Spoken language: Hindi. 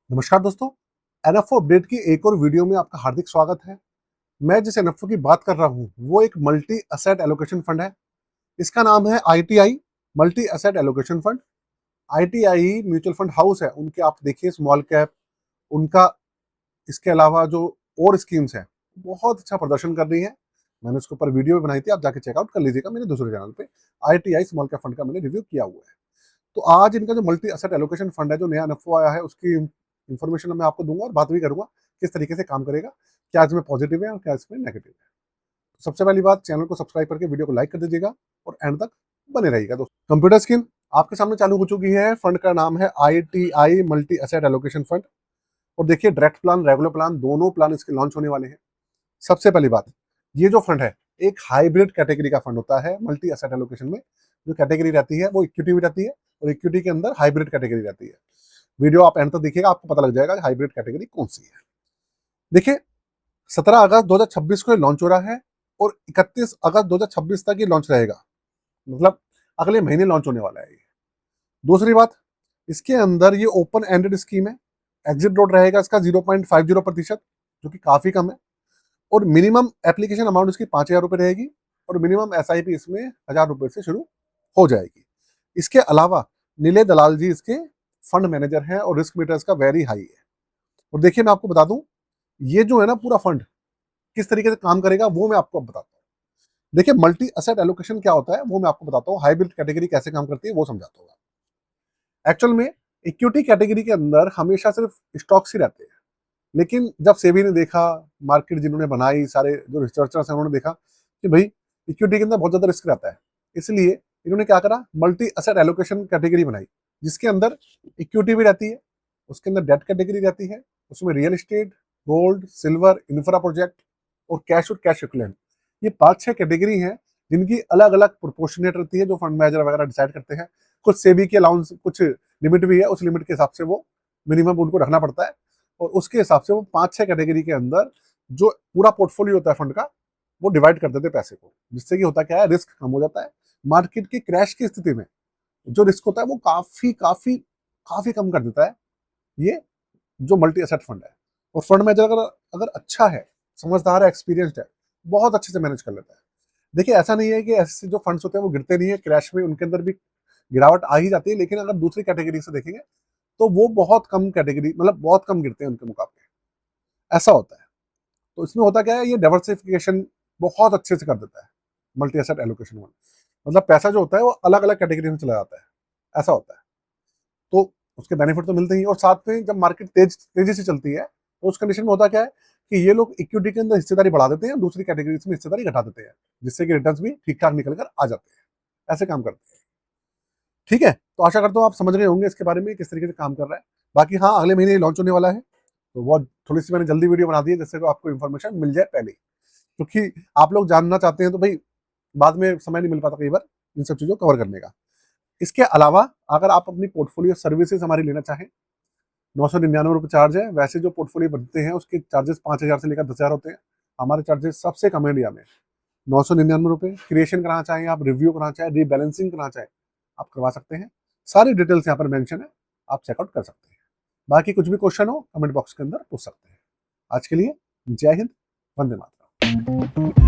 नमस्कार दोस्तों, एनएफओ अपडेट की एक और वीडियो में आपका हार्दिक स्वागत है। मैं जिस एनएफओ की बात कर रहा हूँ वो एक मल्टी एसेट एलोकेशन फंड है। इसका नाम है ITI multi asset allocation fund. ITI mutual fund house है, उनके आप देखिए स्मॉल कैप उनका, इसके अलावा जो और स्कीम्स हैं बहुत अच्छा प्रदर्शन कर रही है। मैंने उसके ऊपर वीडियो भी बनाई थी, आप जाके चेकआउट कर लीजिएगा मेरे दूसरे चैनल पे। आईटीआई स्मॉल कैप फंड का मैंने रिव्यू किया हुआ है। तो आज इनका जो मल्टी एसेट एलोकेशन फंड है, जो नया एनएफओ आया है, उसकी इन्फॉर्मेशन मैं आपको दूंगा और बात भी करूंगा किस तरीके से काम करेगा, क्या इसमें पॉजिटिव है और क्या इसमें नेगेटिव है। तो सबसे पहली बात, चैनल को सब्सक्राइब करके वीडियो को लाइक कर दीजिएगा और एंड तक बने रहिएगा। दोस्तों, कंप्यूटर स्क्रीन आपके सामने चालू हो चुकी है। फंड का नाम है ITI multi asset allocation fund. और देखिए, डायरेक्ट प्लान, रेगुलर प्लान, दोनों प्लान इसके लॉन्च होने वाले हैं। सबसे पहली बात, ये जो फंड है एक हाइब्रिड कैटेगरी का फंड होता है। मल्टी एसेट एलोकेशन में जो कैटेगरी रहती है वो इक्विटी भी रहती है और इक्विटी के अंदर हाइब्रिड कैटेगरी रहती है। वीडियो आप एंड तक देखिएगा, आपको पता लग जाएगा कि हाइब्रिड कैटेगरी कौन सी है। देखिए, 17 अगस्त 2026 को लॉन्च हो रहा है और 31 अगस्त 2026 तक ये लॉन्च रहेगा। मतलब अगले महीने लॉन्च होने वाला है ये। दूसरी बात, इसके अंदर ये ओपन एंडेड स्कीम है। एग्जिट रोड रहेगा इसका 0.50%, जो कि काफी कम है। और मिनिमम एप्लीकेशन अमाउंट इसकी 5,000 रुपये रहेगी और मिनिमम एसआईपी इसमें 1,000 रुपये से शुरू हो जाएगी। इसके अलावा नीले दलाल जी इसके फंड मैनेजर हैं और रिस्क मीटर इसका वेरी हाई है। और देखिए, मैं आपको बता दूं, ये जो है ना पूरा फंड किस तरीके से काम करेगा वो मैं आपको बताता हूँ। देखिए, मल्टी एसेट एलोकेशन क्या होता है वो मैं आपको बताता हूँ। हाइब्रिड कैटेगरी कैसे काम करती है वो समझाता हूँ। एक्चुअल में इक्विटी कैटेगरी के अंदर हमेशा सिर्फ स्टॉक्स ही रहते हैं, लेकिन जब सेबी ने देखा, मार्केट जिन्होंने बनाई, सारे जो रिसर्चर्स हैं उन्होंने देखा कि भाई इक्विटी के अंदर बहुत ज्यादा रिस्क रहता है। इसलिए इन्होंने क्या करा, मल्टी एसेट एलोकेशन कैटेगरी बनाई, जिसके अंदर इक्विटी भी रहती है, उसके अंदर डेट कैटेगरी रहती है, उसमें real estate, gold, silver, infra project और कैश इक्विवेलेंट, ये 5-6 कैटेगरी हैं जिनकी अलग अलग प्रोपोर्शनेट रहती है, जो फंड मैनेजर वगैरह डिसाइड करते हैं। कुछ सेबी की अलाउंस, कुछ लिमिट भी है, उस लिमिट के हिसाब से वो मिनिमम उनको रखना पड़ता है और उसके हिसाब से वो 5-6 कैटेगरी के अंदर जो पूरा पोर्टफोलियो होता है फंड का, वो डिवाइड कर देते हैं पैसे को, जिससे कि होता क्या है, रिस्क कम हो जाता है। मार्केट की क्रैश की स्थिति में जो रिस्क होता है वो काफी काफी काफी कम कर देता है ये जो मल्टी एसेट फंड है। और फंड मैनेजर अगर अगर अच्छा है, समझदार है, एक्सपीरियंस्ड है, बहुत अच्छे से मैनेज कर लेता है। देखिए, ऐसा नहीं है कि ऐसे जो फंड्स होते हैं वो गिरते नहीं है, क्रैश में उनके अंदर भी गिरावट आ ही जाती है, लेकिन अगर दूसरी कैटेगरी से देखेंगे तो वो बहुत कम कैटेगरी, मतलब बहुत कम गिरते हैं उनके मुकाबले। ऐसा होता है। तो इसमें होता क्या है, ये डाइवर्सिफिकेशन बहुत अच्छे से कर देता है मल्टी एसेट एलोकेशन में। मतलब पैसा जो होता है वो अलग अलग कैटेगरी में चला जाता है, ऐसा होता है। तो उसके बेनिफिट तो मिलते ही, और साथ में जब मार्केट तेजी से चलती है तो उस कंडीशन में होता क्या है कि ये लोग इक्विटी के अंदर हिस्सेदारी बढ़ा देते हैं, दूसरी कैटेगरीज में हिस्सेदारी घटा देते हैं, जिससे कि रिटर्न्स भी ठीक ठाक निकल कर आ जाते हैं। ऐसे काम करते हैं। ठीक है, तो आशा करता हूँ आप समझ गए होंगे इसके बारे में किस तरीके से काम कर रहा है। बाकी हाँ, अगले महीने लॉन्च होने वाला है, तो वो थोड़ी सी मैंने जल्दी वीडियो बना दी है, जिससे कि आपको इन्फॉर्मेशन मिल जाए पहले, क्योंकि आप लोग जानना चाहते हैं तो भाई बाद में समय नहीं मिल पाता कई बार इन सब चीज़ों को कवर करने का। इसके अलावा अगर आप अपनी पोर्टफोलियो सर्विसेज हमारी लेना चाहें, 999 रुपये चार्ज है। वैसे जो पोर्टफोलियो बनते हैं उसके चार्जेस 5,000 से लेकर 10,000 होते हैं। हमारे चार्जेस सबसे कम है इंडिया में, 999 रुपये। क्रिएशन कराना चाहें आप, रिव्यू कराना चाहें, रीबैलेंसिंग कराना चाहें, आप करवा सकते हैं। सारी डिटेल्स यहाँ पर मेंशन है, आप चेकआउट कर सकते हैं। बाकी कुछ भी क्वेश्चन हो कमेंट बॉक्स के अंदर पूछ सकते हैं। आज के लिए जय हिंद, वंदे मातरम।